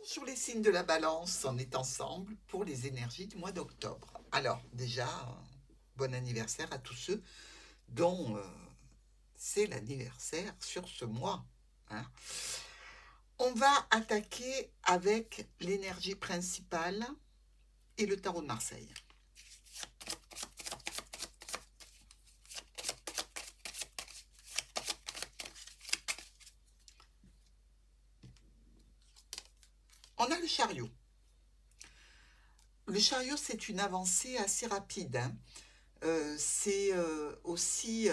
Bonjour les signes de la balance, on est ensemble pour les énergies du mois d'octobre. Alors déjà, bon anniversaire à tous ceux dont c'est l'anniversaire sur ce mois, hein. On va attaquer avec l'énergie principale et le tarot de Marseille. On a le chariot. Le chariot, c'est une avancée assez rapide, hein. C'est aussi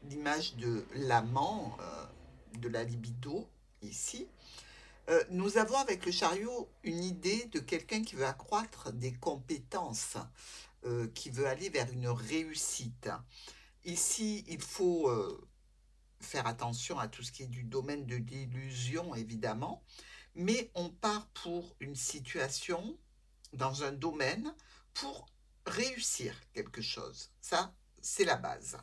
l'image de l'amant, de la libido, ici. Nous avons avec le chariot une idée de quelqu'un qui veut accroître des compétences, qui veut aller vers une réussite. Ici, il faut faire attention à tout ce qui est du domaine de l'illusion, évidemment, mais on part pour une situation dans un domaine pour réussir quelque chose. Ça, c'est la base.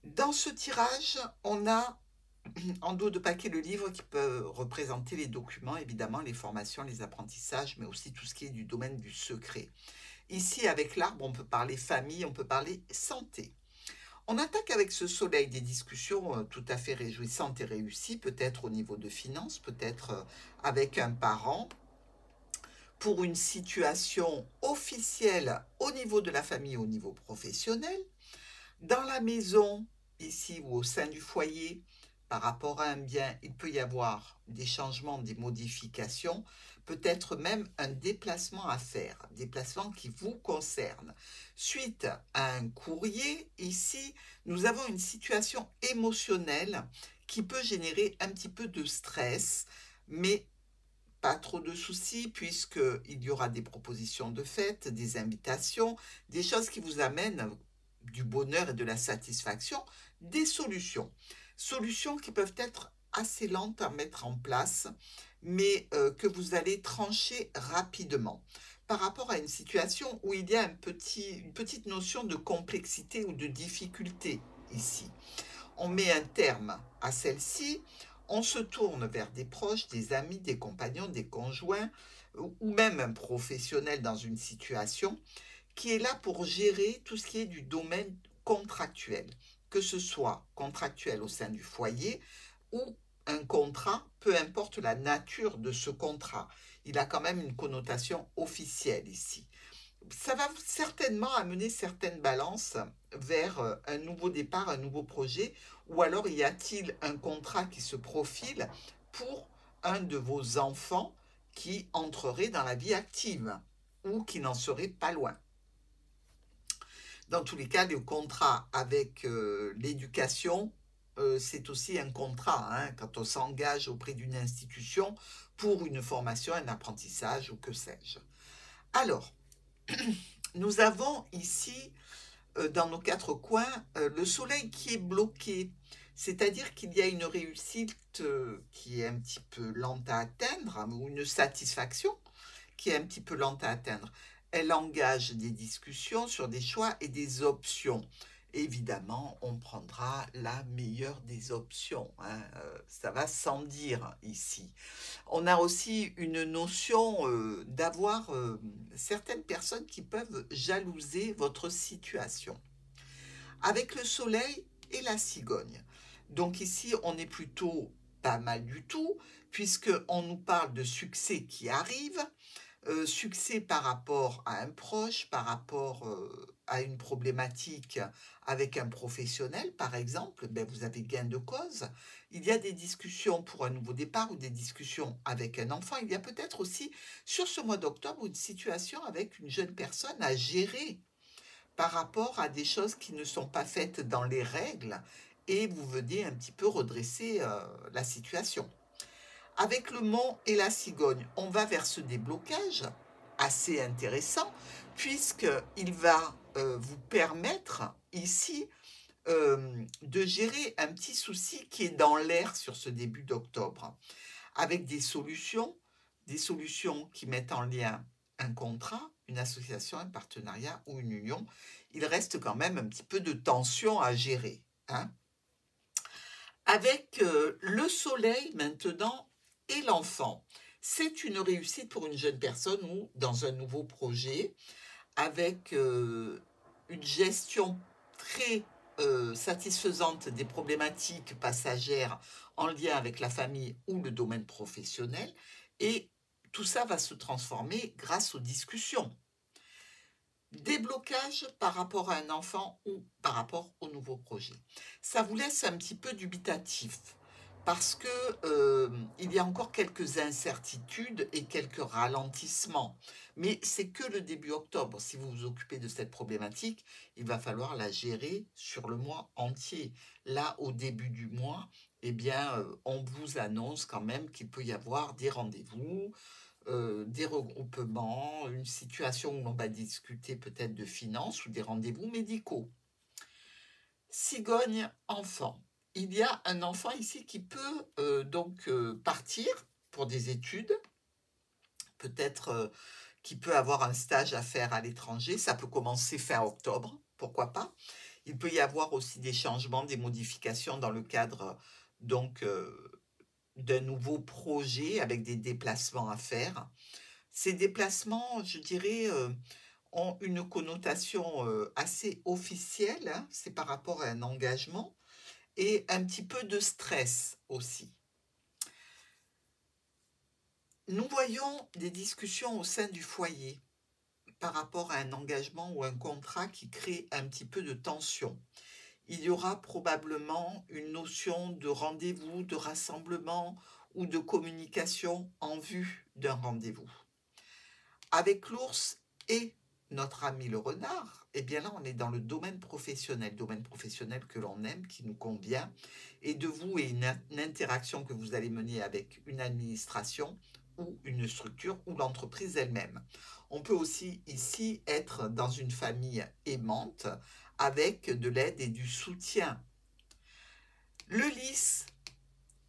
Dans ce tirage, on a en dos de paquet le livre qui peut représenter les documents, évidemment, les formations, les apprentissages, mais aussi tout ce qui est du domaine du secret. Ici, avec l'arbre, on peut parler famille, on peut parler santé. On attaque avec ce soleil des discussions tout à fait réjouissantes et réussies, peut-être au niveau de finances, peut-être avec un parent, pour une situation officielle au niveau de la famille, au niveau professionnel. Dans la maison, ici ou au sein du foyer, par rapport à un bien, il peut y avoir des changements, des modifications, peut-être même un déplacement à faire, déplacement qui vous concerne. Suite à un courrier, ici, nous avons une situation émotionnelle qui peut générer un petit peu de stress, mais pas trop de soucis puisqu'il y aura des propositions de fête, des invitations, des choses qui vous amènent du bonheur et de la satisfaction, des solutions. Solutions qui peuvent être assez lentes à mettre en place, mais que vous allez trancher rapidement par rapport à une situation où il y a une petite notion de complexité ou de difficulté ici. On met un terme à celle-ci, on se tourne vers des proches, des amis, des compagnons, des conjoints, ou même un professionnel dans une situation qui est là pour gérer tout ce qui est du domaine contractuel, que ce soit contractuel au sein du foyer ou un contrat, peu importe la nature de ce contrat. Il a quand même une connotation officielle ici. Ça va certainement amener certaines balances vers un nouveau départ, un nouveau projet, ou alors y a-t-il un contrat qui se profile pour un de vos enfants qui entrerait dans la vie active ou qui n'en serait pas loin. Dans tous les cas, le contrat avec l'éducation, c'est aussi un contrat, hein, quand on s'engage auprès d'une institution pour une formation, un apprentissage ou que sais-je. Alors, nous avons ici, dans nos quatre coins, le soleil qui est bloqué. C'est-à-dire qu'il y a une réussite qui est un petit peu lente à atteindre, hein, ou une satisfaction qui est un petit peu lente à atteindre. Elle engage des discussions sur des choix et des options. Évidemment, on prendra la meilleure des options, hein, ça va sans dire ici. On a aussi une notion d'avoir certaines personnes qui peuvent jalouser votre situation. Avec le soleil et la cigogne. Donc ici, on est plutôt pas mal du tout, puisqu'on nous parle de succès qui arrive, succès par rapport à un proche, par rapport à une problématique avec un professionnel, par exemple, ben vous avez gain de cause. Il y a des discussions pour un nouveau départ ou des discussions avec un enfant. Il y a peut-être aussi, sur ce mois d'octobre, une situation avec une jeune personne à gérer par rapport à des choses qui ne sont pas faites dans les règles et vous venez un petit peu redresser la situation. Avec le mont et la cigogne, on va vers ce déblocage assez intéressant puisqu'il va vous permettre ici de gérer un petit souci qui est dans l'air sur ce début d'octobre avec des solutions qui mettent en lien un contrat, une association, un partenariat ou une union. Il reste quand même un petit peu de tension à gérer, hein. Avec le soleil maintenant et l'enfant. C'est une réussite pour une jeune personne ou dans un nouveau projet avec une gestion très satisfaisante des problématiques passagères en lien avec la famille ou le domaine professionnel. Et tout ça va se transformer grâce aux discussions. Déblocage par rapport à un enfant ou par rapport au nouveau projet. Ça vous laisse un petit peu dubitatif parce que il y a encore quelques incertitudes et quelques ralentissements. Mais c'est que le début octobre. Si vous vous occupez de cette problématique, il va falloir la gérer sur le mois entier. Là, au début du mois, eh bien, on vous annonce quand même qu'il peut y avoir des rendez-vous, des regroupements, une situation où l'on va discuter peut-être de finances ou des rendez-vous médicaux. Cigogne enfant. Il y a un enfant ici qui peut donc partir pour des études, peut-être qui peut avoir un stage à faire à l'étranger. Ça peut commencer fin octobre, pourquoi pas. Il peut y avoir aussi des changements, des modifications dans le cadre donc d'un nouveau projet avec des déplacements à faire. Ces déplacements, je dirais, ont une connotation assez officielle, hein, c'est par rapport à un engagement, et un petit peu de stress aussi. Nous voyons des discussions au sein du foyer par rapport à un engagement ou un contrat qui crée un petit peu de tension. Il y aura probablement une notion de rendez-vous, de rassemblement ou de communication en vue d'un rendez-vous. Avec l'ours et notre ami le renard, eh bien là, on est dans le domaine professionnel que l'on aime, qui nous convient, et de vous et une interaction que vous allez mener avec une administration ou une structure ou l'entreprise elle-même. On peut aussi ici être dans une famille aimante avec de l'aide et du soutien. Le lys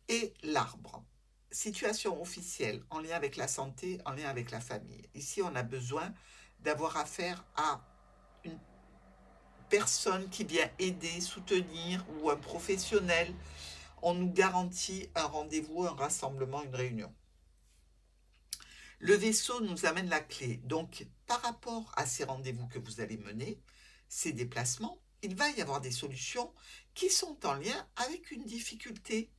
et l'arbre. Situation officielle en lien avec la santé, en lien avec la famille. Ici, on a besoin d'avoir affaire à une personne qui vient aider, soutenir ou un professionnel. On nous garantit un rendez-vous, un rassemblement, une réunion. Le vaisseau nous amène la clé. Donc, par rapport à ces rendez-vous que vous allez mener, ces déplacements, il va y avoir des solutions qui sont en lien avec une difficulté.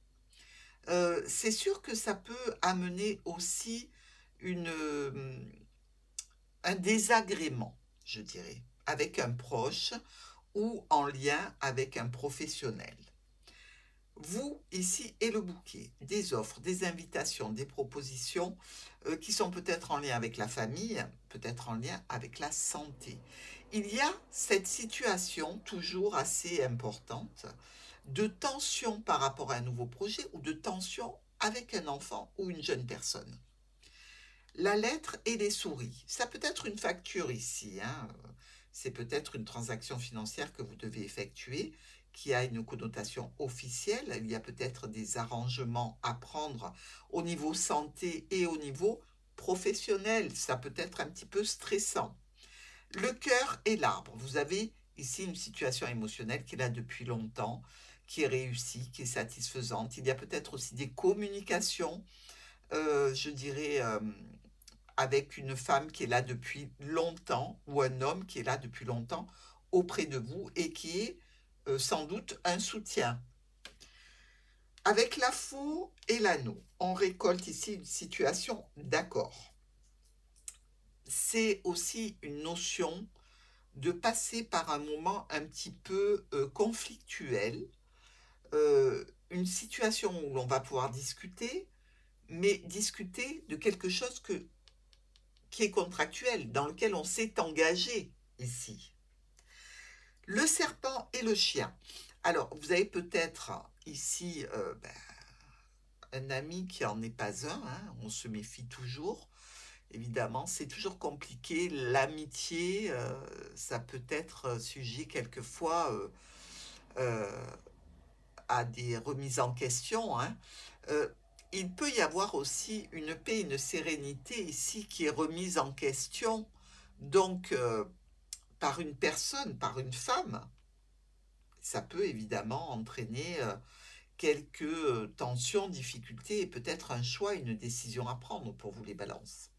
C'est sûr que ça peut amener aussi une, un désagrément, je dirais, avec un proche ou en lien avec un professionnel. Vous, ici, et le bouquet, des offres, des invitations, des propositions qui sont peut-être en lien avec la famille, peut-être en lien avec la santé. Il y a cette situation toujours assez importante de tension par rapport à un nouveau projet ou de tension avec un enfant ou une jeune personne. La lettre et les souris, ça peut être une facture ici, hein. C'est peut-être une transaction financière que vous devez effectuer qui a une connotation officielle. Il y a peut-être des arrangements à prendre au niveau santé et au niveau professionnel. Ça peut être un petit peu stressant. Le cœur et l'arbre. Vous avez ici une situation émotionnelle qui est là depuis longtemps, qui est réussie, qui est satisfaisante. Il y a peut-être aussi des communications, je dirais, avec une femme qui est là depuis longtemps ou un homme qui est là depuis longtemps auprès de vous et qui est sans doute un soutien. Avec la faux et l'anneau, on récolte ici une situation d'accord. C'est aussi une notion de passer par un moment un petit peu conflictuel, une situation où l'on va pouvoir discuter, mais discuter de quelque chose qui est contractuel, dans lequel on s'est engagé ici. Le serpent et le chien. Alors, vous avez peut-être ici un ami qui n'en est pas un, hein, on se méfie toujours. Évidemment, c'est toujours compliqué. L'amitié, ça peut être sujet quelquefois à des remises en question, hein. Il peut y avoir aussi une paix, une sérénité ici qui est remise en question, donc par une personne, par une femme. Ça peut évidemment entraîner quelques tensions, difficultés et peut-être un choix, une décision à prendre pour vous les balances.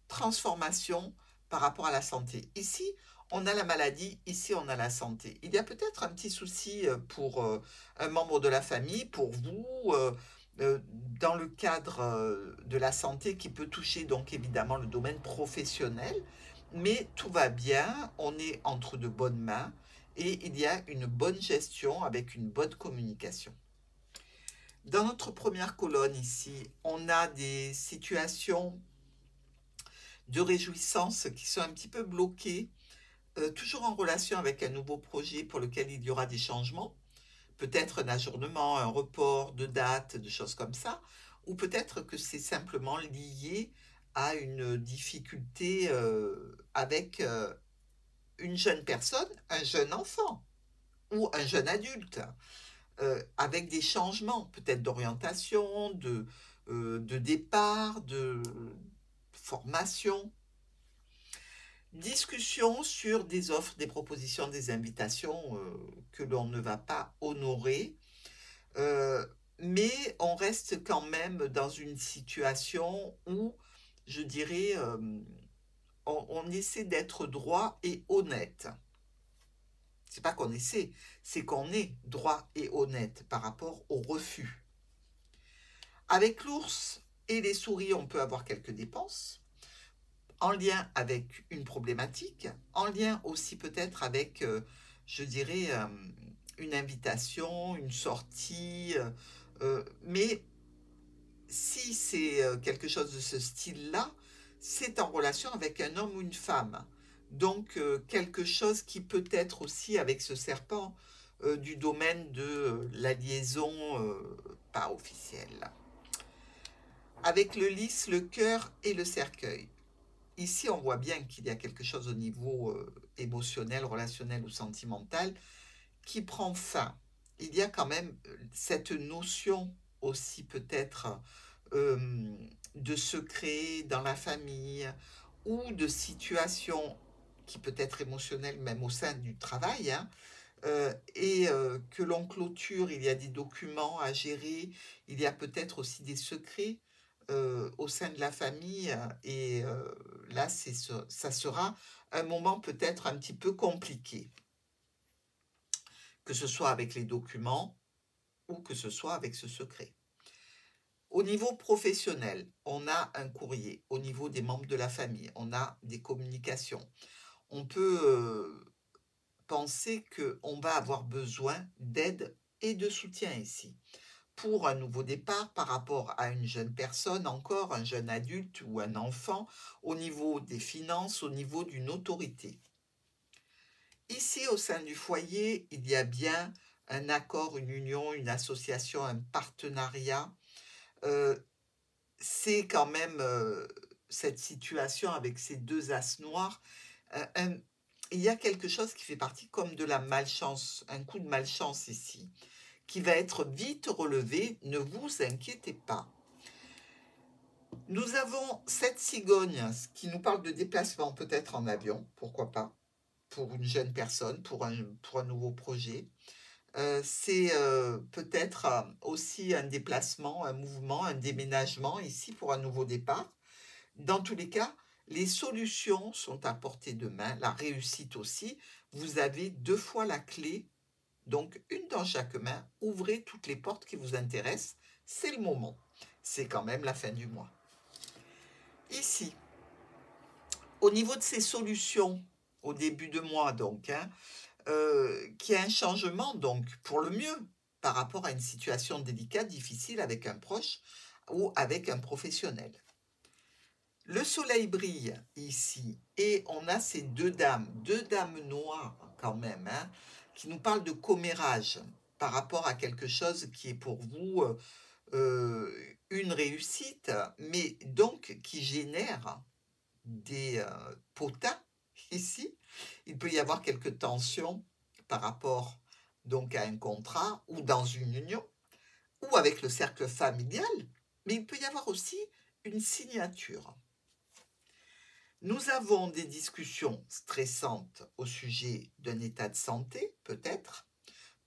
Transformation par rapport à la santé. Ici, on a la maladie, ici, on a la santé. Il y a peut-être un petit souci pour un membre de la famille, pour vous, dans le cadre de la santé qui peut toucher donc évidemment le domaine professionnel, mais tout va bien, on est entre de bonnes mains et il y a une bonne gestion avec une bonne communication. Dans notre première colonne ici, on a des situations de réjouissance qui sont un petit peu bloquées, toujours en relation avec un nouveau projet pour lequel il y aura des changements, peut-être un ajournement, un report de date, de choses comme ça, ou peut-être que c'est simplement lié à une difficulté avec une jeune personne, un jeune enfant ou un jeune adulte, avec des changements, peut-être d'orientation, de départ, de formation. Discussion sur des offres, des propositions, des invitations que l'on ne va pas honorer, euh, mais on reste quand même dans une situation où, je dirais, on essaie d'être droit et honnête. C'est pas qu'on essaie, c'est qu'on est droit et honnête par rapport au refus. Avec l'ours et les souris, on peut avoir quelques dépenses en lien avec une problématique, en lien aussi peut-être avec, je dirais, une invitation, une sortie, mais si c'est quelque chose de ce style-là, c'est en relation avec un homme ou une femme. Donc quelque chose qui peut être aussi avec ce serpent du domaine de la liaison pas officielle. Avec le lys, le cœur et le cercueil. Ici, on voit bien qu'il y a quelque chose au niveau émotionnel, relationnel ou sentimental qui prend fin. Il y a quand même cette notion aussi peut-être euh, de secret dans la famille ou de situation qui peut être émotionnelle même au sein du travail, hein, que l'on clôture, il y a des documents à gérer, il y a peut-être aussi des secrets au sein de la famille, et là, ça sera un moment peut-être un petit peu compliqué, que ce soit avec les documents ou que ce soit avec ce secret. Au niveau professionnel, on a un courrier. Au niveau des membres de la famille, on a des communications. On peut penser qu'on va avoir besoin d'aide et de soutien ici. Pour un nouveau départ par rapport à une jeune personne, encore un jeune adulte ou un enfant, au niveau des finances, au niveau d'une autorité. Ici, au sein du foyer, il y a bien un accord, une union, une association, un partenariat. Euh, c'est quand même cette situation avec ces deux as noirs. Un- il y a quelque chose qui fait partie comme de la malchance, un coup de malchance ici, qui va être vite relevé, ne vous inquiétez pas. Nous avons cette cigogne qui nous parle de déplacement peut-être en avion, pourquoi pas, pour une jeune personne, pour un nouveau projet. C'est peut-être aussi un déplacement, un mouvement, un déménagement ici pour un nouveau départ. Dans tous les cas, les solutions sont à portée de main, la réussite aussi. Vous avez 2 fois la clé, donc une dans chaque main. Ouvrez toutes les portes qui vous intéressent. C'est le moment. C'est quand même la fin du mois. Ici, au niveau de ces solutions, au début de mois donc, hein, qu'il y a un changement donc pour le mieux par rapport à une situation délicate, difficile avec un proche ou avec un professionnel. Le soleil brille ici et on a ces deux dames noires quand même, hein, qui nous parlent de commérage par rapport à quelque chose qui est pour vous une réussite, mais donc qui génère des potins ici. Il peut y avoir quelques tensions par rapport donc à un contrat ou dans une union ou avec le cercle familial, mais il peut y avoir aussi une signature. Nous avons des discussions stressantes au sujet d'un état de santé, peut-être,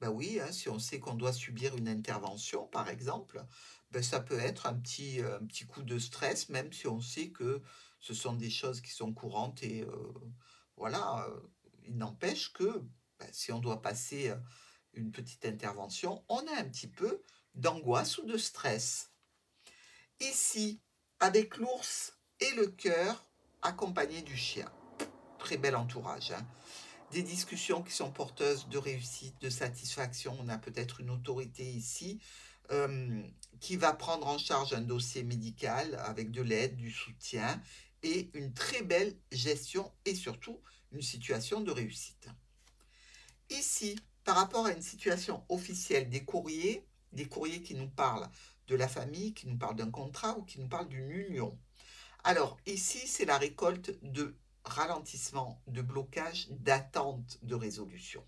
Ben oui, hein, si on sait qu'on doit subir une intervention, par exemple, ben ça peut être un petit coup de stress, même si on sait que ce sont des choses qui sont courantes et voilà, il n'empêche que ben, si on doit passer une petite intervention, on a un petit peu d'angoisse ou de stress. Ici, avec l'ours et le cœur, accompagné du chien. Très bel entourage, hein. Des discussions qui sont porteuses de réussite, de satisfaction. On a peut-être une autorité ici euh, qui va prendre en charge un dossier médical avec de l'aide, du soutien et une très belle gestion et surtout une situation de réussite. Ici, par rapport à une situation officielle des courriers qui nous parlent de la famille, qui nous parlent d'un contrat ou qui nous parlent d'une union. Alors, ici, c'est la récolte de ralentissement, de blocage, d'attente de résolution.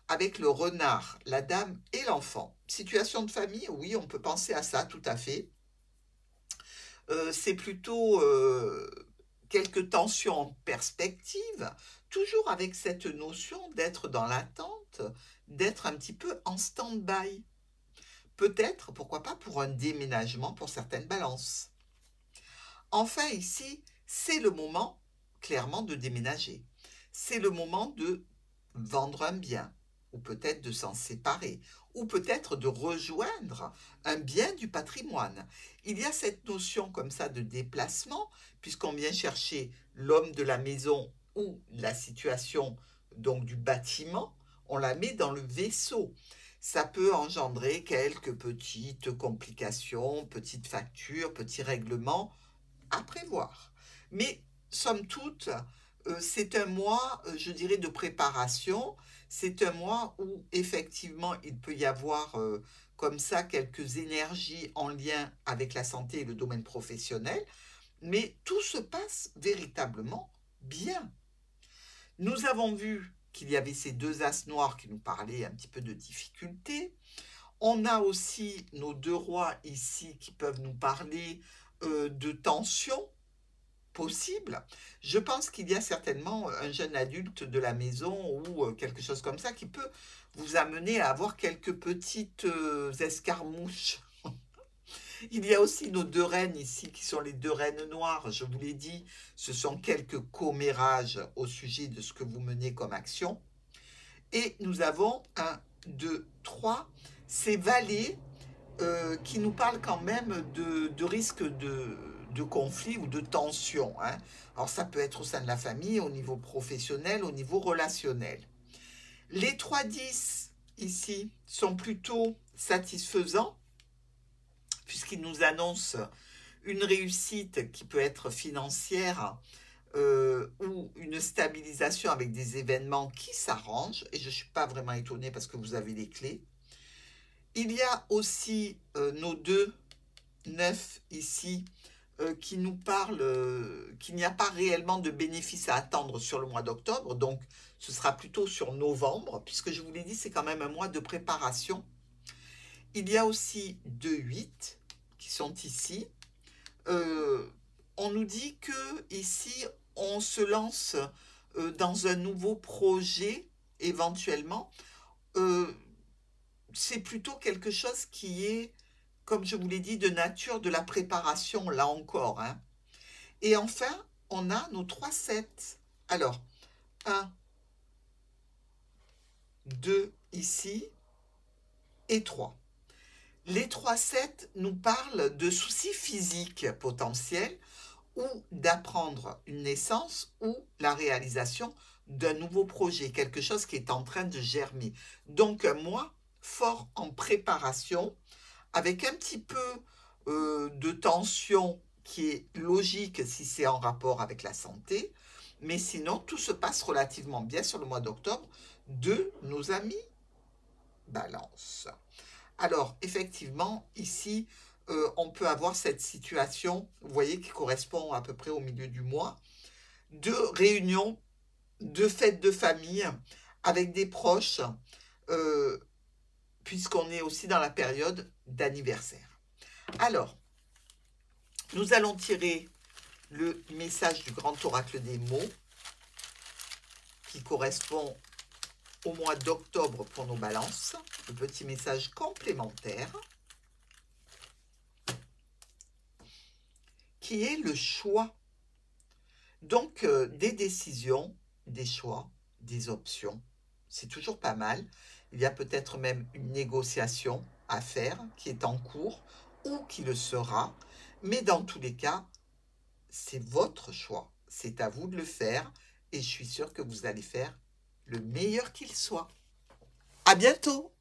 Avec le renard, la dame et l'enfant. Situation de famille, oui, on peut penser à ça, tout à fait. C'est plutôt quelques tensions en perspective, toujours avec cette notion d'être dans l'attente, d'être un petit peu en stand-by. Peut-être, pourquoi pas, pour un déménagement pour certaines balances. Enfin, ici, c'est le moment, clairement, de déménager. C'est le moment de vendre un bien, ou peut-être de s'en séparer, ou peut-être de rejoindre un bien du patrimoine. Il y a cette notion comme ça de déplacement, puisqu'on vient chercher l'homme de la maison ou la situation donc du bâtiment, on la met dans le vaisseau. Ça peut engendrer quelques petites complications, petites factures, petits règlements à prévoir. Mais somme toute, c'est un mois, je dirais, de préparation. C'est un mois où effectivement il peut y avoir comme ça quelques énergies en lien avec la santé et le domaine professionnel, mais tout se passe véritablement bien. Nous avons vu qu'il y avait ces deux as noirs qui nous parlaient un petit peu de difficultés. On a aussi nos deux rois ici qui peuvent nous parler de tension possible. Je pense qu'il y a certainement un jeune adulte de la maison ou quelque chose comme ça qui peut vous amener à avoir quelques petites escarmouches. Il y a aussi nos deux reines ici qui sont les deux reines noires. Je vous l'ai dit, ce sont quelques commérages au sujet de ce que vous menez comme action. Et nous avons un, deux, trois, ces valets qui nous parlent quand même de risque de conflit ou de tension, hein. Alors ça peut être au sein de la famille, au niveau professionnel, au niveau relationnel. Les 3-10 ici sont plutôt satisfaisants puisqu'ils nous annoncent une réussite qui peut être financière ou une stabilisation avec des événements qui s'arrangent. Et je ne suis pas vraiment étonnée parce que vous avez les clés. Il y a aussi nos deux 9 ici qui nous parlent qu'il n'y a pas réellement de bénéfices à attendre sur le mois d'octobre, donc ce sera plutôt sur novembre, puisque je vous l'ai dit, c'est quand même un mois de préparation. Il y a aussi 2-8 qui sont ici. Euh, on nous dit que ici, on se lance dans un nouveau projet éventuellement. Euh, c'est plutôt quelque chose qui est, comme je vous l'ai dit, de nature de la préparation, là encore, hein. Et enfin, on a nos 3-7. Alors, 1, 2 ici et 3. Les 3-7 nous parlent de soucis physiques potentiels ou d'apprendre une naissance ou la réalisation d'un nouveau projet, quelque chose qui est en train de germer. Donc, un mois fort en préparation, avec un petit peu de tension qui est logique si c'est en rapport avec la santé, mais sinon tout se passe relativement bien sur le mois d'octobre de nos amis Balance. Alors effectivement ici on peut avoir cette situation, vous voyez, qui correspond à peu près au milieu du mois, de réunions, de fêtes de famille avec des proches, euh, puisqu'on est aussi dans la période d'anniversaire. Alors, nous allons tirer le message du grand oracle des mots qui correspond au mois d'octobre pour nos balances, le petit message complémentaire, qui est le choix. Donc, des décisions, des choix, des options, c'est toujours pas mal. Il y a peut-être même une négociation à faire qui est en cours ou qui le sera. Mais dans tous les cas, c'est votre choix. C'est à vous de le faire et je suis sûre que vous allez faire le meilleur qu'il soit. À bientôt!